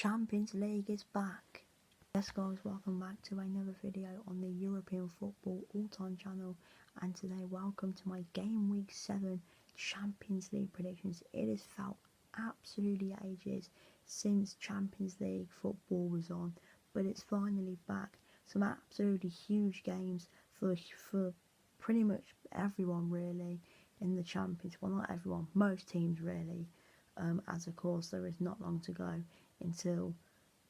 Champions League is back. Yes guys, welcome back to another video on the European Football All-Time channel, and today welcome to my Game Week 7 Champions League predictions. It has felt absolutely ages since Champions League football was on, but it's finally back. Some absolutely huge games for pretty much everyone really in the Champions. Well, not everyone, most teams really, as of course there is not long to go until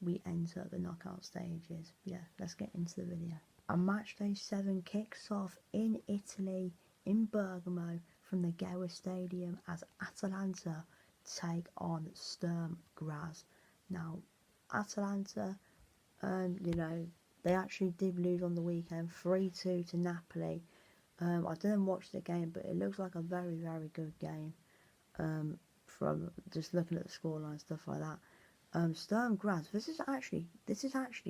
we enter the knockout stages. Yeah, let's get into the video. And match day 7 kicks off in Italy, in Bergamo, from the GW Stadium as Atalanta take on Sturm Graz. Now, Atalanta, they actually did lose on the weekend 3-2 to Napoli. I didn't watch the game, but it looks like a very, very good game from just looking at the scoreline and stuff like that. Sturm Graz, this is actually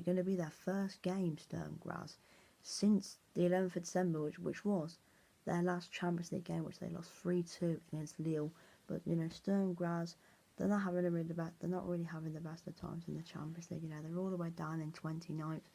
going to be their first game, Sturm Graz, since the 11th of December, which was their last Champions League game, which they lost 3-2 against Lille. But Sturm Graz, they're not really having the best of times in the Champions League. They're all the way down in 29th.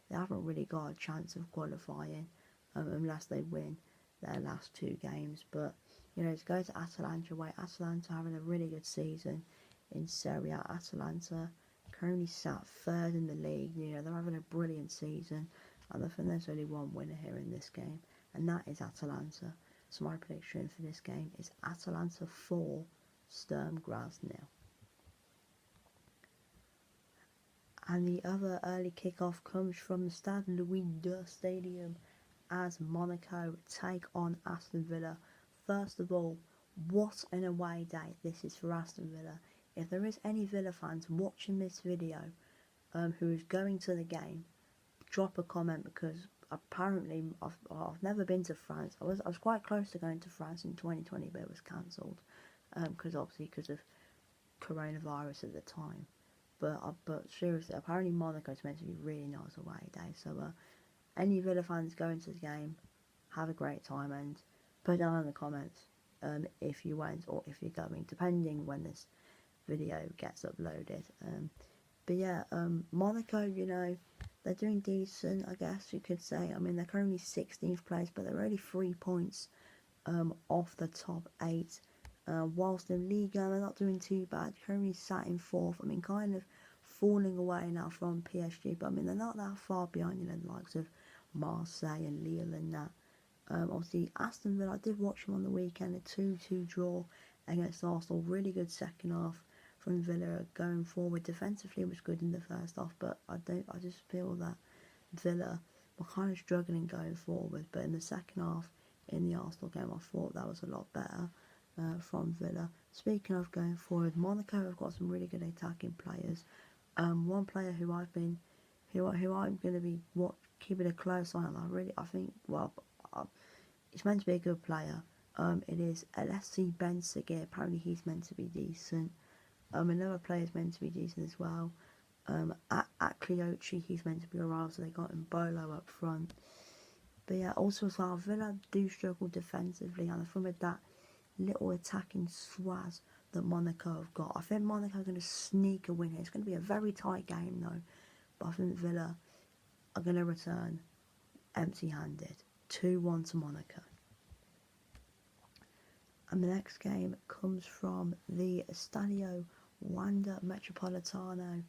They haven't really got a chance of qualifying unless they win their last 2 games. But to go to Atalanta away, Atalanta having a really good season in Serie A. Atalanta currently sat 3rd in the league. They're having a brilliant season, and I think there's only one winner here in this game, and that is Atalanta. So my prediction for this game is Atalanta 4, Sturm Graz 0. And the other early kickoff comes from the Stade Louis II Stadium as Monaco take on Aston Villa. First of all, what an away day this is for Aston Villa. If there is any Villa fans watching this video who is going to the game, drop a comment, because apparently I've never been to France. I was quite close to going to France in 2020, but it was cancelled because of coronavirus at the time. But seriously, apparently Monaco is meant to be a really nice away day. So any Villa fans going to the game, have a great time, and put down in the comments if you went or if you're going, depending when this video gets uploaded. But yeah, Monaco, they're doing decent, I guess you could say. I mean, they're currently 16th place, but they're only 3 points off the top 8. Whilst in Liga, they're not doing too bad, currently sat in 4th. I mean, kind of falling away now from PSG, but I mean, they're not that far behind, the likes of Marseille and Lille and that. Obviously, Aston Villa, I did watch them on the weekend, a 2-2 draw against Arsenal. Really good second half from Villa going forward. Defensively, it was good in the first half, but I just feel that Villa were kind of struggling going forward. But in the second half, in the Arsenal game, I thought that was a lot better from Villa. Speaking of going forward, Monaco have got some really good attacking players. One player who I'm going to be keeping a close eye on. I think, he's meant to be a good player. It is Alessi Ben Seguir. Apparently he's meant to be decent. Another player is meant to be decent as well. At Cleochi, he's meant to be alright, so they got Mbolo up front. But yeah, also as well, Villa do struggle defensively, and from that little attacking swaz that Monaco have got, I think Monaco are going to sneak a win here. It's going to be a very tight game though, but I think Villa are going to return empty-handed. 2-1 to Monaco. And the next game comes from the Stadio Wanda Metropolitano,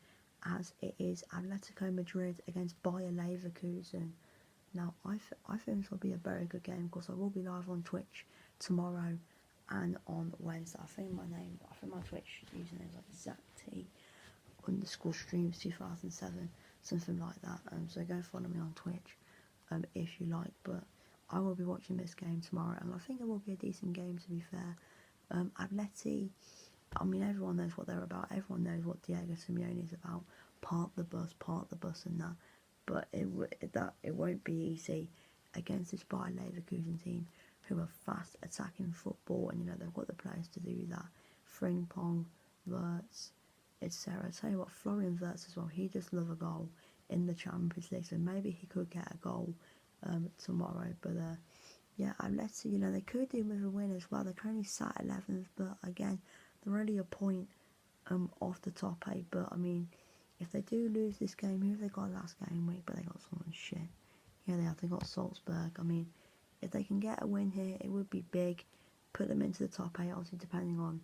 as it is Atletico Madrid against Bayer Leverkusen. Now, I think this will be a very good game, because I will be live on Twitch tomorrow and on Wednesday. I think my Twitch username is like ZACT_streams 2007, something like that. So go follow me on Twitch if you like. But I will be watching this game tomorrow, and I think it will be a decent game, to be fair. Atleti, I mean, everyone knows what they're about. Everyone knows what Diego Simeone is about. Park the bus and that. But it won't be easy against this Bayer Leverkusen team, who are fast attacking football, and they've got the players to do that. Frimpong, Wirtz, etc. I tell you what, Florian Wirtz as well, he does love a goal in the Champions League, so maybe he could get a goal tomorrow. But yeah, Atleti, they could do with a win as well. They're currently sat 11th, but again, they're only a point off the top 8. But I mean, if they do lose this game, who have they got last game week? But they got someone shit. Yeah, they have. They got Salzburg. I mean, if they can get a win here, it would be big. Put them into the top 8, obviously, depending on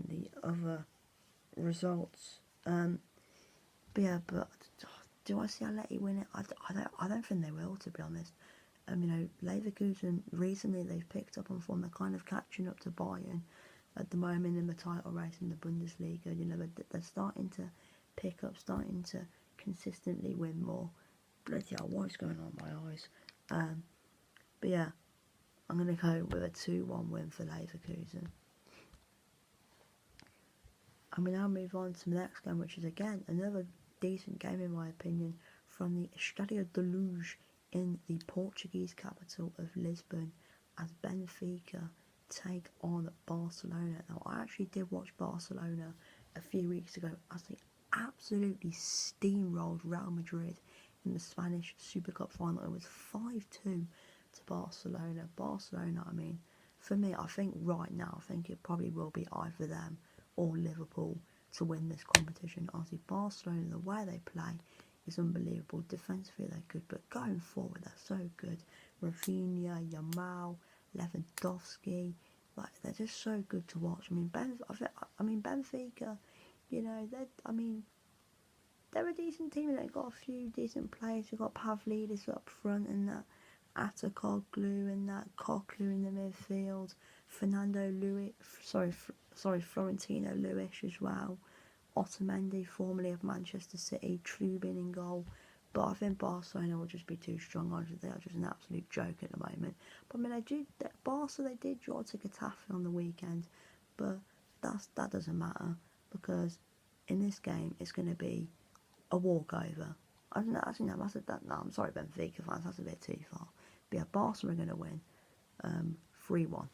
the other results. But yeah, but do I see Atleti win it? I don't think they will, to be honest. Leverkusen, recently they've picked up on form. They're kind of catching up to Bayern at the moment in the title race in the Bundesliga. They're starting to pick up, starting to consistently win more. Bloody hell, what is going on with my eyes? But yeah, I'm going to go with a 2-1 win for Leverkusen. And we now move on to the next game, which is again another decent game in my opinion, from the Estádio da Luz in the Portuguese capital of Lisbon, as Benfica take on Barcelona. Now, I actually did watch Barcelona a few weeks ago as they absolutely steamrolled Real Madrid in the Spanish Super Cup final. It was 5-2 to Barcelona. Barcelona, I mean, for me, I think right now, I think it probably will be either them or Liverpool to win this competition. Honestly, Barcelona, the way they play is unbelievable. Defensively, they're good, but going forward, they're so good. Rafinha, Yamal, Lewandowski, like they're just so good to watch. I mean, Benfica, they're a decent team. They've got a few decent players. You've got Pavlidis up front and that Atacoglu and that Coquelin in the midfield. Florentino Luis as well. Otamendi, formerly of Manchester City, Trubin in goal. But I think Barcelona will just be too strong. Honestly, they are just an absolute joke at the moment. But I mean, they did draw to Getafe on the weekend, but that doesn't matter because in this game it's going to be a walkover. I'm sorry, Benfica fans, that's a bit too far. But yeah, Barcelona are going to win 3-1.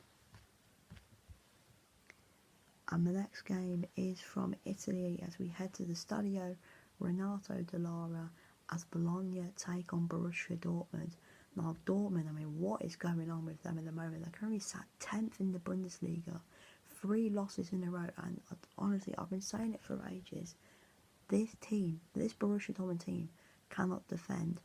And the next game is from Italy as we head to the Stadio Renato Dall'Ara as Bologna take on Borussia Dortmund. Now, Dortmund, I mean, what is going on with them at the moment? They're currently sat 10th in the Bundesliga, 3 losses in a row, and honestly, I've been saying it for ages. This Borussia Dortmund team, cannot defend.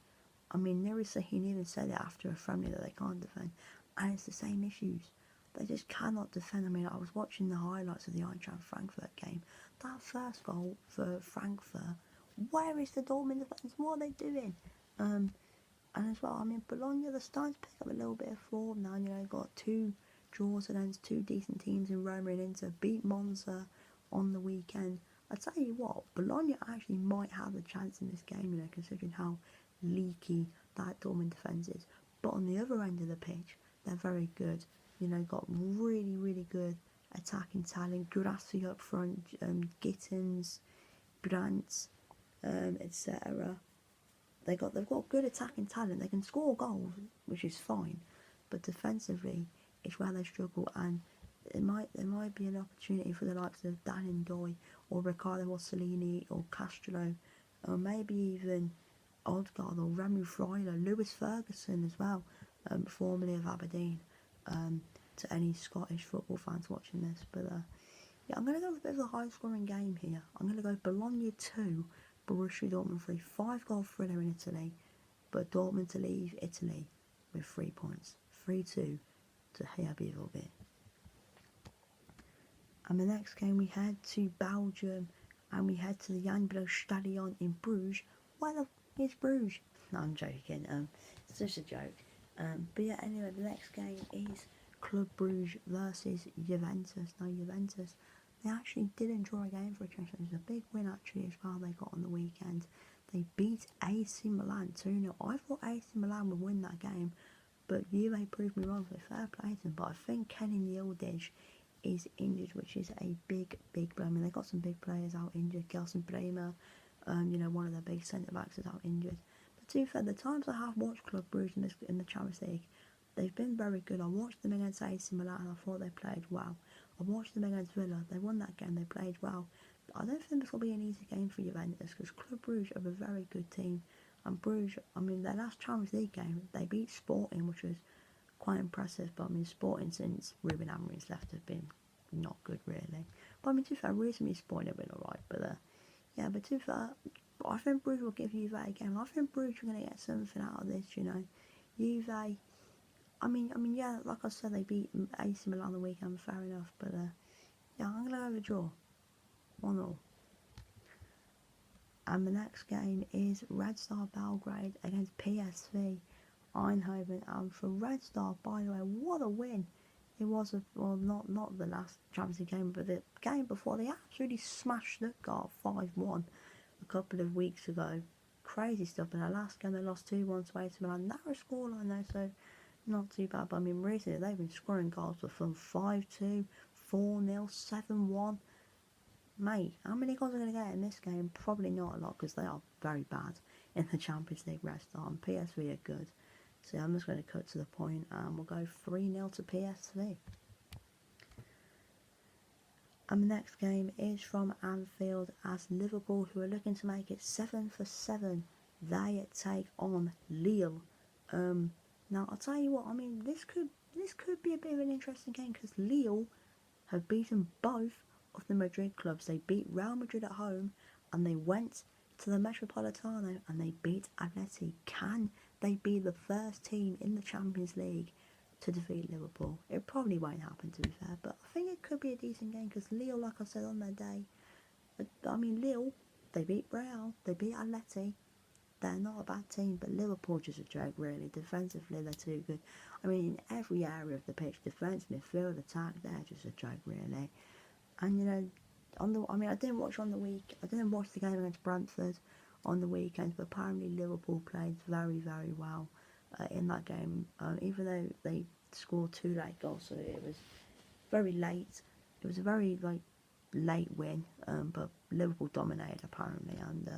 I mean, Nuri Sahin even said it after a friendly that they can't defend, and it's the same issues. They just cannot defend. I mean, I was watching the highlights of the Eintracht Frankfurt game. That first goal for Frankfurt, where is the Dortmund defence? What are they doing? And as well, I mean, Bologna, they're starting to pick up a little bit of form now. Got 2 draws against 2 decent teams in Roma and Inter, beat Monza on the weekend. I tell you what, Bologna actually might have a chance in this game, considering how leaky that Dortmund defence is. But on the other end of the pitch, they're very good. Got really, really good attacking talent. Guirassy up front, Gittins, Brandt, etc. They've got good attacking talent. They can score goals, which is fine, but defensively, it's where they struggle. And there might be an opportunity for the likes of Dan Ndoye or Riccardo Rossellini or Castro, or maybe even Odegaard or Remu Freuler, Lewis Ferguson as well, formerly of Aberdeen. To any Scottish football fans watching this, but yeah, I'm going to go with a bit of a high-scoring game here. I'm going to go Bologna 2, Borussia Dortmund 3, 5-goal thriller in Italy, but Dortmund to leave Italy with 3 points, 3-2 to HBV. And the next game we head to Belgium, and we head to the Youngblood Stadion in Bruges. Where the f*** is Bruges? No, I'm joking. It's just a joke. But yeah, anyway, the next game is Club Bruges versus Juventus. Now, Juventus, they actually didn't draw a game for a change. It was a big win actually as well they got on the weekend. They beat AC Milan 2-0. I thought AC Milan would win that game, but Juve proved me wrong, so fair play to them. But I think Kenan Yildiz is injured, which is a big blow. I mean, they got some big players out injured. Gelson Bremer, one of their big centre-backs is out injured. To be fair, the times I have watched Club Brugge in the Champions League, they've been very good. I watched them against AC Milan and I thought they played well. I watched them against Villa, they won that game, they played well. But I don't think this will be an easy game for Juventus because Club Brugge are a very good team. And Bruges, I mean, their last Champions League game, they beat Sporting, which was quite impressive. But I mean, Sporting since Ruben Amorim's left have been not good really. But I mean, to be fair, recently Sporting have been alright. But Yeah, but to be fair, I think Bruges will give Juve a game. I think Bruges are going to get something out of this, you know. Juve, yeah, like I said, they beat AC Milan the weekend, fair enough. But, yeah, I'm going to go with a draw. 1-1. And the next game is Red Star Belgrade against PSV Eindhoven. And for Red Star, by the way, what a win! It was not the last Champions League game, but the game before. They absolutely smashed Stuttgart 5-1 a couple of weeks ago. Crazy stuff. In the last game, they lost 2-1 to AC Milan. Narrow scoreline though, so not too bad. But I mean, recently they've been scoring goals from 5-2, 4-0, 7-1. Mate, how many goals are going to get in this game? Probably not a lot because they are very bad in the Champions League rest and PSV are good. So I'm just going to cut to the point and we'll go 3-0 to PSV. And the next game is from Anfield as Liverpool, who are looking to make it 7 for 7. They take on Lille. Now I'll tell you what, I mean this could be a bit of an interesting game because Lille have beaten both of the Madrid clubs. They beat Real Madrid at home and they went to the Metropolitano and they beat Atleti. Can they be the first team in the Champions League to defeat Liverpool? It probably won't happen, to be fair, but I think it could be a decent game because Lille, like I said on their day, I mean Lille, they beat Real, they beat Atleti. They're not a bad team, but Liverpool just a joke, really. Defensively, they're too good. I mean, in every area of the pitch, defence, midfield, attack, they're just a joke, really. And you know, I didn't watch on the week. I didn't watch the game against Brentford on the weekend, but apparently Liverpool played very, very well in that game. Even though they scored 2 late goals, so it was very late. It was a very late win, but Liverpool dominated apparently, and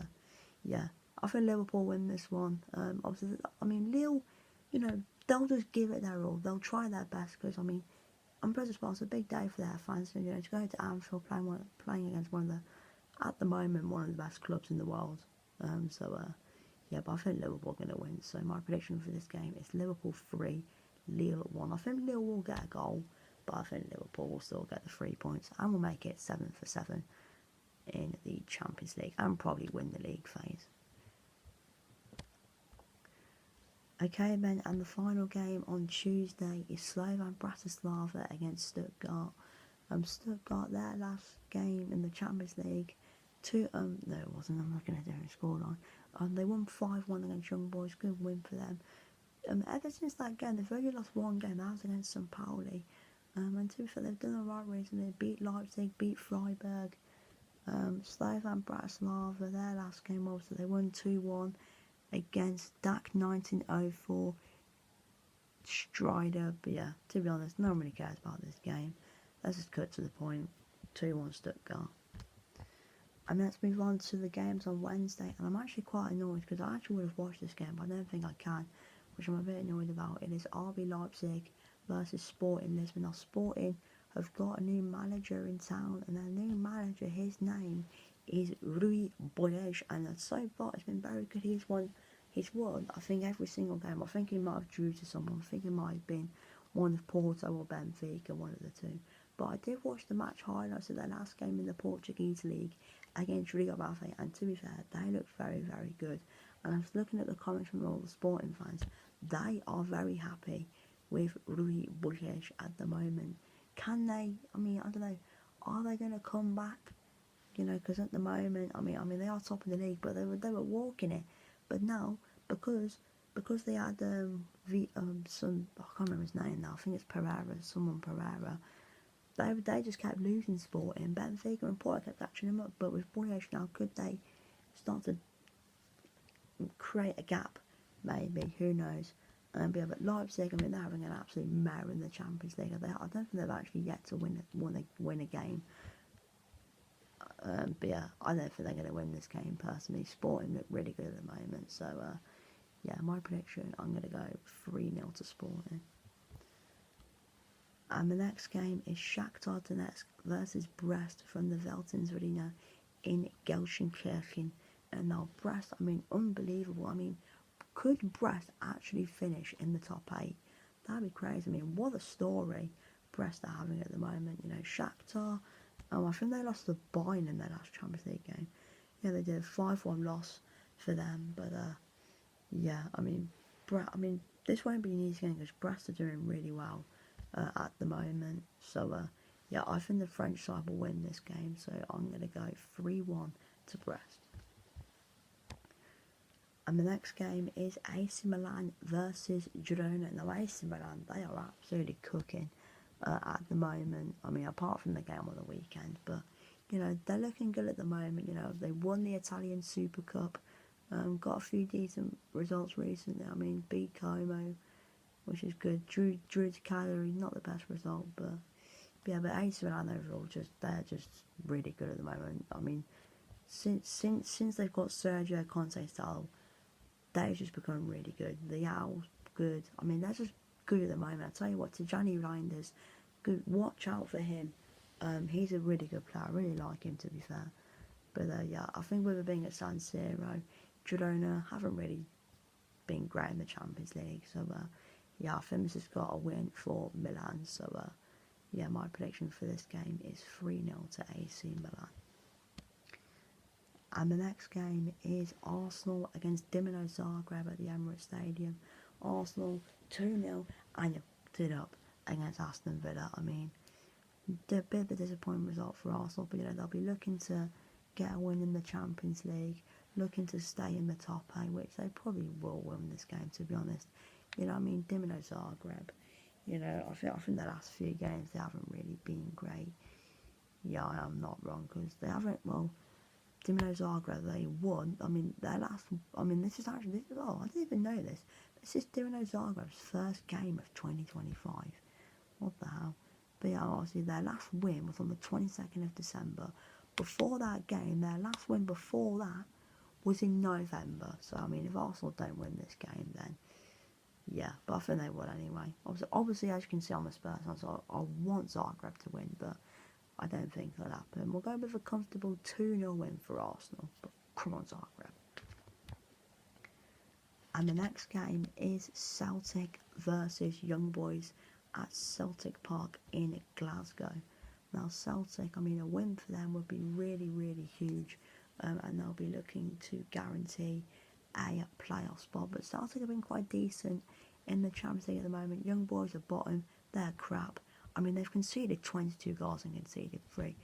yeah, I think Liverpool win this one. Obviously, I mean Lille, you know, they'll just give it their all. They'll try their best because I mean, on British Sport, it's a big day for their fans. You know, to go to Anfield playing against one of the, at the moment, one of the best clubs in the world. Yeah, but I think Liverpool are going to win. So my prediction for this game is Liverpool 3, Lille 1. I think Lille will get a goal, but I think Liverpool will still get the 3 points and will make it 7 for 7 in the Champions League and probably win the league phase. Okay, then, and the final game on Tuesday is Slovan Bratislava against Stuttgart. Stuttgart, their last game in the Champions League, no it wasn't, I'm not going to do a scoreline. They won 5-1 against Young Boys, good win for them. Ever since that game, they've only lost one game, that was against St. Pauli. And to be fair, they've done the right reason. They beat Leipzig, beat Freiburg. Slovan Bratislava, their last game, obviously, they won 2-1 against DAC 1904 Strider. But yeah, to be honest, no one really cares about this game. Let's just cut to the point. 2-1 Stuttgart. And let's move on to the games on Wednesday. And I'm actually quite annoyed because I actually would have watched this game, but I don't think I can, which I'm a bit annoyed about. It is RB Leipzig versus Sporting Lisbon. Now Sporting have got a new manager in town, and their new manager, his name is Rui Boyesh, and so far it's been very good. He's won, I think, every single game. I think he might have drew to someone. I think it might have been one of Porto or Benfica, one of the two. But I did watch the match highlights of their last game in the Portuguese league against GW7, and to be fair, they looked very, very good. And I was looking at the comments from all the Sporting fans. They are very happy with Rui Boyesh at the moment. Can they? I mean, I don't know. Are they going to come back? You know, because at the moment, I mean, they are top of the league, but they were walking it. But now, because they had some, I can't remember his name now. I think it's Pereira. They just kept losing Sporting. Benfica and Porto kept catching them up. But with Boyesh now, could they start to create a gap? Maybe, who knows? But Leipzig, I mean, they're having an absolute mare in the Champions League. I don't think they've actually yet to win a game. But yeah, I don't think they're going to win this game personally. Sporting look really good at the moment. So yeah, my prediction, I'm going to go 3-0 to Sporting. And the next game is Shakhtar Donetsk versus Brest from the Veltins-Arena in Gelsenkirchen. And now Brest, I mean, unbelievable. I mean, could Brest actually finish in the top 8? That'd be crazy. I mean, what a story Brest are having at the moment. You know, Shakhtar, I think they lost to Bayern in their last Champions League game. Yeah, they did a 5-1 loss for them, but yeah, I mean, this won't be an easy game because Brest are doing really well at the moment. So yeah, I think the French side will win this game. So I'm going to go 3-1 to Brest. And the next game is AC Milan versus Girona. Now AC Milan, they are absolutely cooking at the moment. I mean, apart from the game on the weekend, but you know they're looking good at the moment. You know they won the Italian Super Cup, got a few decent results recently. I mean, beat Como, which is good. Drew to Cagliari, not the best result, but yeah. But AC Milan overall, they're just really good at the moment. I mean, since they've got Sergio Conte style, they've just become really good. The Owls, good. I mean, they're just good at the moment. I tell you what, Tijani Reinders, good. Watch out for him. He's a really good player. I really like him, to be fair. But yeah, I think with it being at San Siro, Girona haven't really been great in the Champions League. So yeah, I think this has got a win for Milan. So yeah, my prediction for this game is 3-0 to AC Milan. And the next game is Arsenal against Dinamo Zagreb at the Emirates Stadium. Arsenal 2-0 and stood up against Aston Villa. I mean, a bit of a disappointing result for Arsenal, but you know they'll be looking to get a win in the Champions League, looking to stay in the top 8, which they probably will win this game. To be honest, you know, I mean, Dinamo Zagreb. You know, I think the last few games they haven't really been great. Yeah, I am not wrong because they haven't. Well, Dinamo Zagreb, they won. I mean, their last. I mean, this is I didn't even know this. This is Dinamo Zagreb's first game of 2025. What the hell? But yeah, obviously their last win was on the 22nd of December. Before that game, their last win before that was in November. So I mean, if Arsenal don't win this game, then yeah. But I think they will anyway. Obviously, as you can see on the Spurs, so I want Zagreb to win, but I don't think that'll happen. We'll go with a comfortable 2-0 win for Arsenal. But come on, Zagreb. And the next game is Celtic versus Young Boys at Celtic Park in Glasgow. Now, Celtic, I mean, a win for them would be really, really huge. And they'll be looking to guarantee a playoff spot. But Celtic have been quite decent in the Champions League at the moment. Young Boys are bottom. They're crap. I mean, they've conceded 22 goals and conceded 3.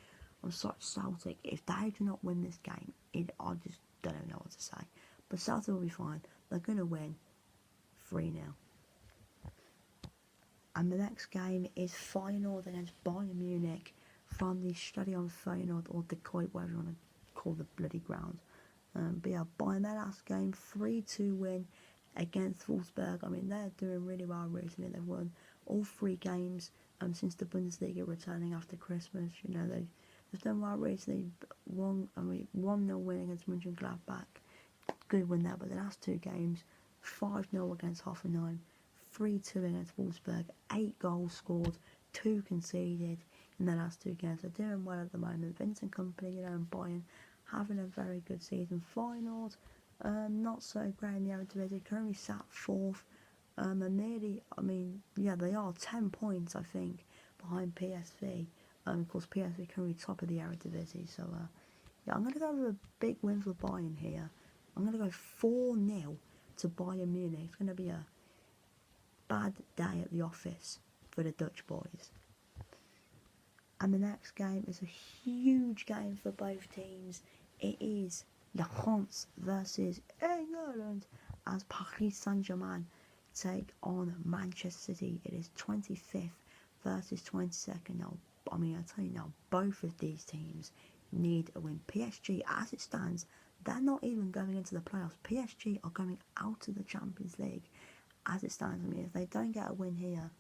I'm sorry, Celtic, if they do not win this game, I just don't know what to say. But Celtic will be fine. They're going to win 3-0. And the next game is Feyenoord against Bayern Munich from the Stadion Feyenoord, or the Kuip, whatever you want to call the bloody ground. But yeah, Bayern, their last game, 3-2 win against Wolfsburg. I mean, they're doing really well recently. They've won all 3 games since the Bundesliga returning after Christmas. You know, they've done well recently. 1-0 win against Mönchengladbach. Good win there, but the last 2 games, 5-0 against Hoffenheim, 3-2 against Wolfsburg, 8 goals scored, 2 conceded in the last 2 games. They're doing well at the moment. Vincent Kompany, you know, and Bayern having a very good season. Feyenoord, not so great in the Eredivisie, currently sat 4th. And nearly, I mean, yeah, they are 10 points, I think, behind PSV. Of course, PSV currently top of the Eredivisie. So, yeah, I'm going to go with a big win for Bayern here. I'm going to go 4-0 to Bayern Munich. It's going to be a bad day at the office for the Dutch boys. And the next game is a huge game for both teams. It is La France versus England as Paris Saint-Germain take on Manchester City. It is 25th versus 22nd. Now, I mean, I tell you now, both of these teams need a win. PSG, as it stands, they're not even going into the playoffs. PSG are going out of the Champions League as it stands. I mean, if they don't get a win here,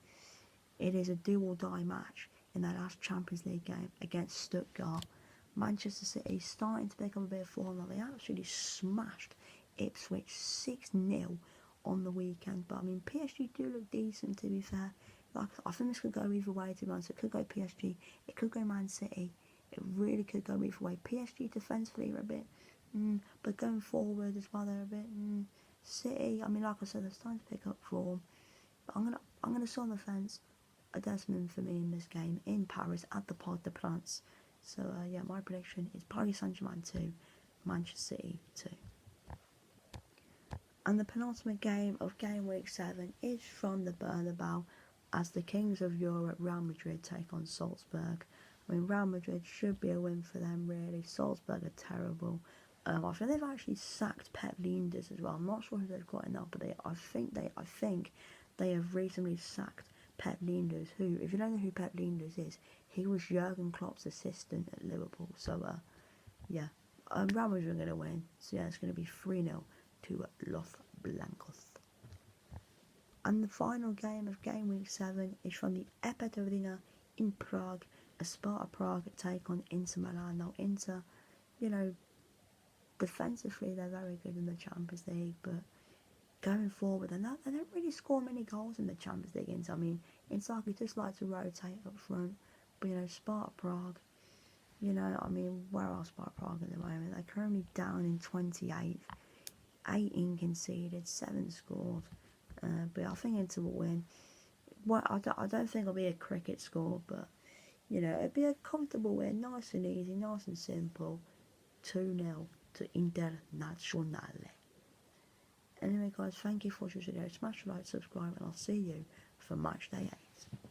it is a do or die match in their last Champions League game against Stuttgart. Manchester City starting to pick up a bit of form. Now, they absolutely smashed Ipswich 6-0 on the weekend. But I mean, PSG do look decent, to be fair. Like, I think this could go either way, to be honest. It could go PSG, it could go Man City. It really could go either way. PSG defensively are a bit, but going forward as well, they're a bit. City, I mean, like I said, they're starting to pick up form. But I'm gonna sit on the fence. A Desmond for me in this game in Paris at the Parc des Princes. So yeah, my prediction is Paris Saint-Germain 2, Manchester City 2. And the penultimate game of game week 7 is from the Bernabeu as the Kings of Europe, Real Madrid, take on Salzburg. I mean, Real Madrid should be a win for them, really. Salzburg are terrible. I think they've actually sacked Pep Linders as well. I'm not sure who they've got in that, but I think they have recently sacked Pep Linders, who, if you don't know who Pep Linders is, he was Jurgen Klopp's assistant at Liverpool. So, yeah, Real Madrid are going to win. So, yeah, it's going to be 3-0 to Los Blancos. And the final game of game week 7 is from the Epet Arena in Prague, as Sparta Prague take on Inter Milan. Now, Inter, you know, defensively they're very good in the Champions League, but going forward, they don't really score many goals in the Champions League. Inter, I mean, Inzaghi just like to rotate up front, but you know, Sparta Prague, you know, I mean, where are Sparta Prague at the moment? They're currently down in 28th, 18 conceded, 7 scored. But I think Inter will win. Well, I don't think it'll be a cricket score, but you know, it'd be a comfortable win, nice and easy, nice and simple. 2-0 to Internazionale. Anyway, guys, thank you for watching this video. Smash the like, subscribe, and I'll see you for match day 8.